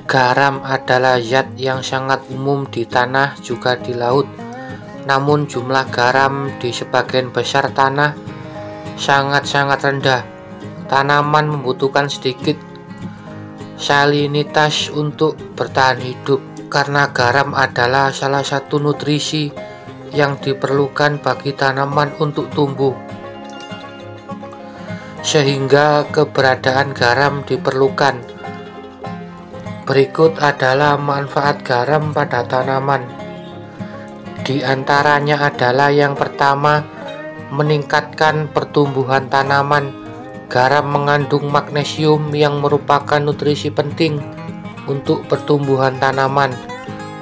Garam adalah zat yang sangat umum di tanah juga di laut. Namun jumlah garam di sebagian besar tanah sangat-sangat rendah. Tanaman membutuhkan sedikit salinitas untuk bertahan hidup, karena garam adalah salah satu nutrisi yang diperlukan bagi tanaman untuk tumbuh. Sehingga keberadaan garam diperlukan. Berikut adalah manfaat garam pada tanaman. Di antaranya adalah yang pertama, meningkatkan pertumbuhan tanaman. Garam mengandung magnesium yang merupakan nutrisi penting untuk pertumbuhan tanaman.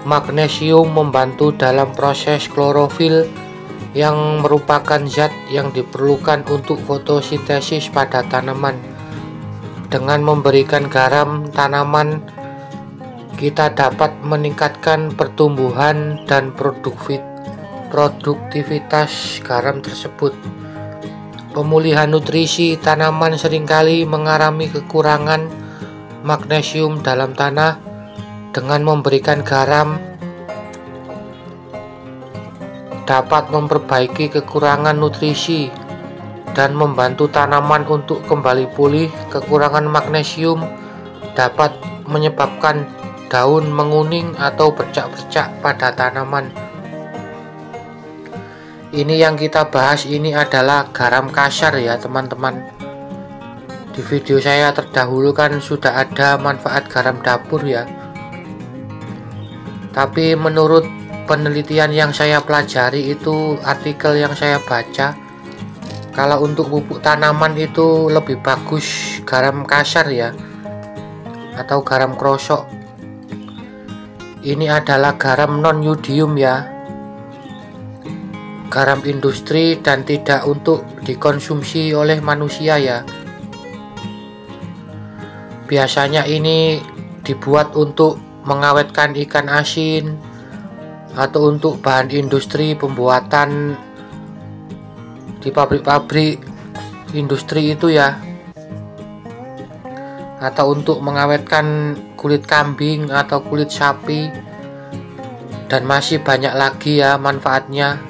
Magnesium membantu dalam proses klorofil yang merupakan zat yang diperlukan untuk fotosintesis pada tanaman. Dengan memberikan garam tanaman, kita dapat meningkatkan pertumbuhan dan produktivitas garam tersebut. Pemulihan nutrisi tanaman seringkali mengalami kekurangan magnesium dalam tanah. Dengan memberikan garam dapat memperbaiki kekurangan nutrisi dan membantu tanaman untuk kembali pulih. Kekurangan magnesium dapat menyebabkan daun menguning atau bercak-bercak pada tanaman. Ini yang kita bahas ini adalah garam kasar ya teman-teman. Di video saya terdahulu kan sudah ada manfaat garam dapur ya. Tapi menurut penelitian yang saya pelajari, itu artikel yang saya baca, kalau untuk pupuk tanaman itu lebih bagus garam kasar ya, atau garam krosok. Ini adalah garam non-yodium ya, garam industri dan tidak untuk dikonsumsi oleh manusia ya. Biasanya ini dibuat untuk mengawetkan ikan asin atau untuk bahan industri pembuatan di pabrik-pabrik industri itu ya, atau untuk mengawetkan kulit kambing atau kulit sapi, dan masih banyak lagi ya manfaatnya.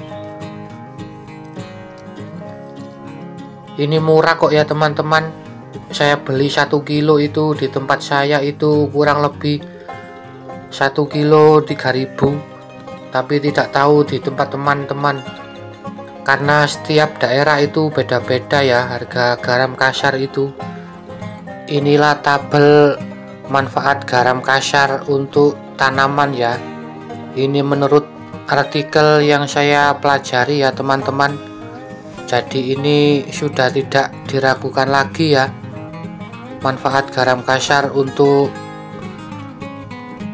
Ini murah kok ya teman-teman. Saya beli 1 kilo itu di tempat saya itu kurang lebih 1 kilo 3.000, tapi tidak tahu di tempat teman-teman, karena setiap daerah itu beda-beda ya harga garam kasar itu. Inilah tabel manfaat garam kasar untuk tanaman ya. Ini menurut artikel yang saya pelajari ya teman-teman. Jadi ini sudah tidak diragukan lagi ya, manfaat garam kasar untuk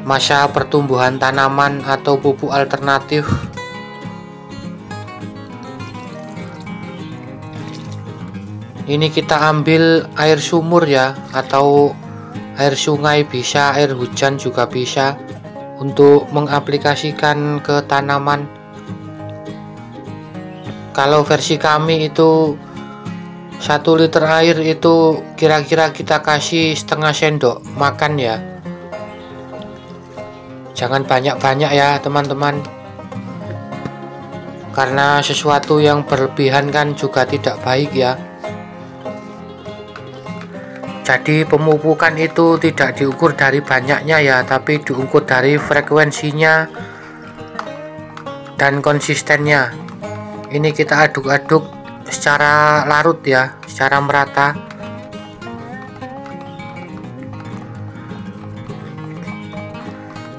masa pertumbuhan tanaman atau pupuk alternatif. Ini kita ambil air sumur ya, atau air sungai bisa, air hujan juga bisa, untuk mengaplikasikan ke tanaman. Kalau versi kami itu 1 liter air itu kira-kira kita kasih setengah sendok makan ya. Jangan banyak-banyak ya teman-teman, karena sesuatu yang berlebihan kan juga tidak baik ya. Jadi pemupukan itu tidak diukur dari banyaknya ya, tapi diukur dari frekuensinya dan konsistennya. Ini kita aduk-aduk secara larut ya, secara merata.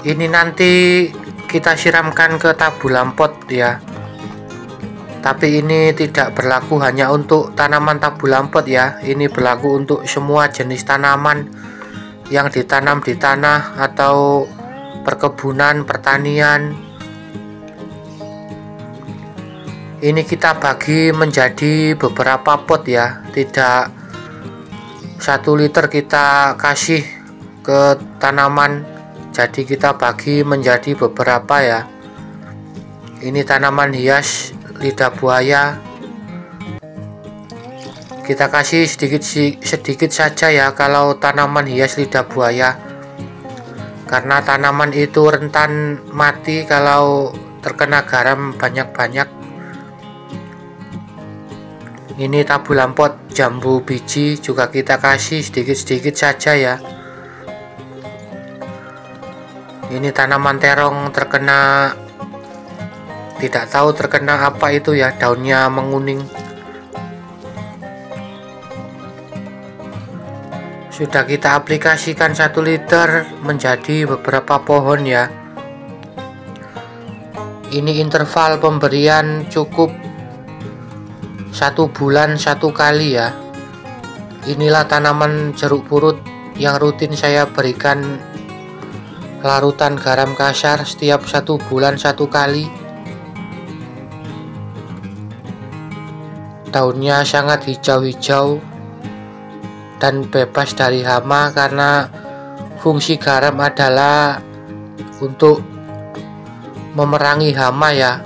Ini nanti kita siramkan ke tabulan pot ya. Tapi ini tidak berlaku hanya untuk tanaman tabulan pot ya. Ini berlaku untuk semua jenis tanaman yang ditanam di tanah atau perkebunan, pertanian. Ini kita bagi menjadi beberapa pot ya, tidak 1 liter kita kasih ke tanaman. Jadi kita bagi menjadi beberapa ya. Ini tanaman hias lidah buaya. Kita kasih sedikit saja ya kalau tanaman hias lidah buaya, karena tanaman itu rentan mati kalau terkena garam banyak-banyak. Ini tabu lampot jambu biji juga kita kasih sedikit-sedikit saja ya. Ini tanaman terong terkena, tidak tahu terkena apa itu ya, daunnya menguning. Sudah kita aplikasikan 1 liter menjadi beberapa pohon ya. Ini interval pemberian cukup 1 bulan 1 kali ya. Inilah tanaman jeruk purut yang rutin saya berikan larutan garam kasar setiap 1 bulan 1 kali. Daunnya sangat hijau-hijau dan bebas dari hama, karena fungsi garam adalah untuk memerangi hama ya,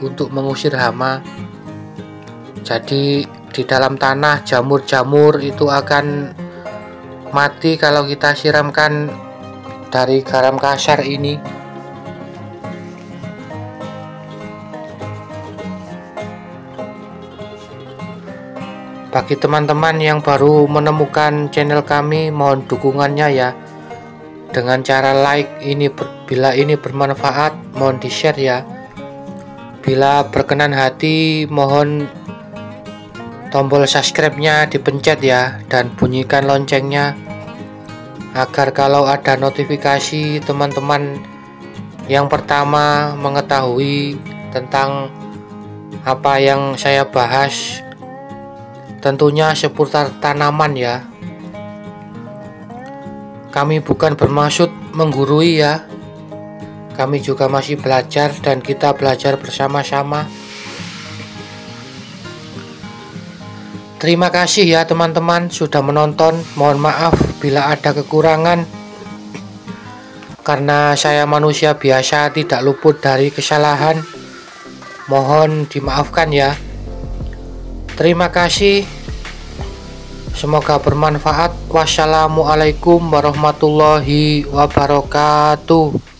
untuk mengusir hama. Jadi di dalam tanah jamur-jamur itu akan mati kalau kita siramkan dari garam kasar ini. Bagi teman-teman yang baru menemukan channel kami, mohon dukungannya ya, dengan cara like ini. Bila ini bermanfaat, mohon di share ya. Bila berkenan hati, mohon tombol subscribe-nya dipencet ya, dan bunyikan loncengnya, agar kalau ada notifikasi teman-teman yang pertama mengetahui tentang apa yang saya bahas, tentunya seputar tanaman ya. Kami bukan bermaksud menggurui ya, kami juga masih belajar dan kita belajar bersama-sama. Terima kasih ya teman-teman sudah menonton. Mohon maaf bila ada kekurangan, karena saya manusia biasa, tidak luput dari kesalahan. Mohon dimaafkan ya. Terima kasih, semoga bermanfaat. Wassalamualaikum warahmatullahi wabarakatuh.